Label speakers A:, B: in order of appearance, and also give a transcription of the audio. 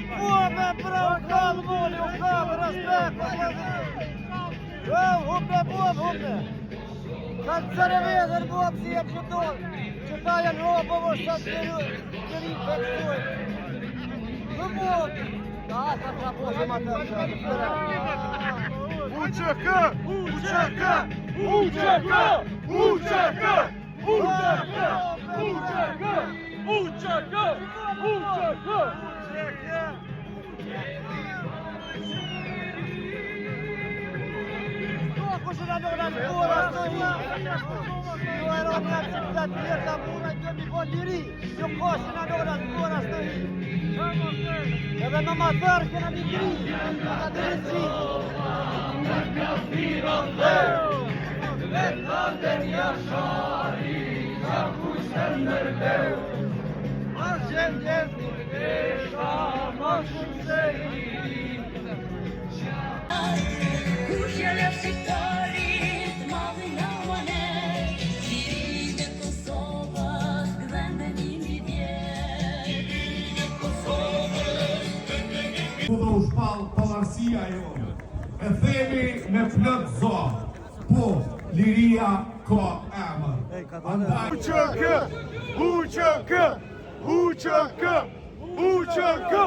A: pume, bro, kalë moli, u kalë, respekt. Hupe, hupe. Kanë të revezër, buam si e që dorë. Që ta janë robo, vë shatë të rinë për këtuj. Hëmot. Ta ka posë ma të Uçaka! Uçaka! Uçaka! Uçaka! Uçaka! Uçaka! Uçaka! Uçaka! Kushina dona pura stoji. Ju eroni akceptat tjerta pura që mi po liri. Ju kushina dona pura stoji. Edhe në matar kena një gri. Ka drejtësi. Vetënden jashari, qa kushten mërbeu. Ma gjendje vërdesha, ma shumë se i. Kushja le shqiptarit, madhi në manet, Qirinë Kosovës, gëdhende njimi djetë.
B: Ku do u shpalë pavarësia jo, e themi me plët zonë, po, liria ka emër.
A: Uçaka! Uçaka! Uçaka! Uçaka!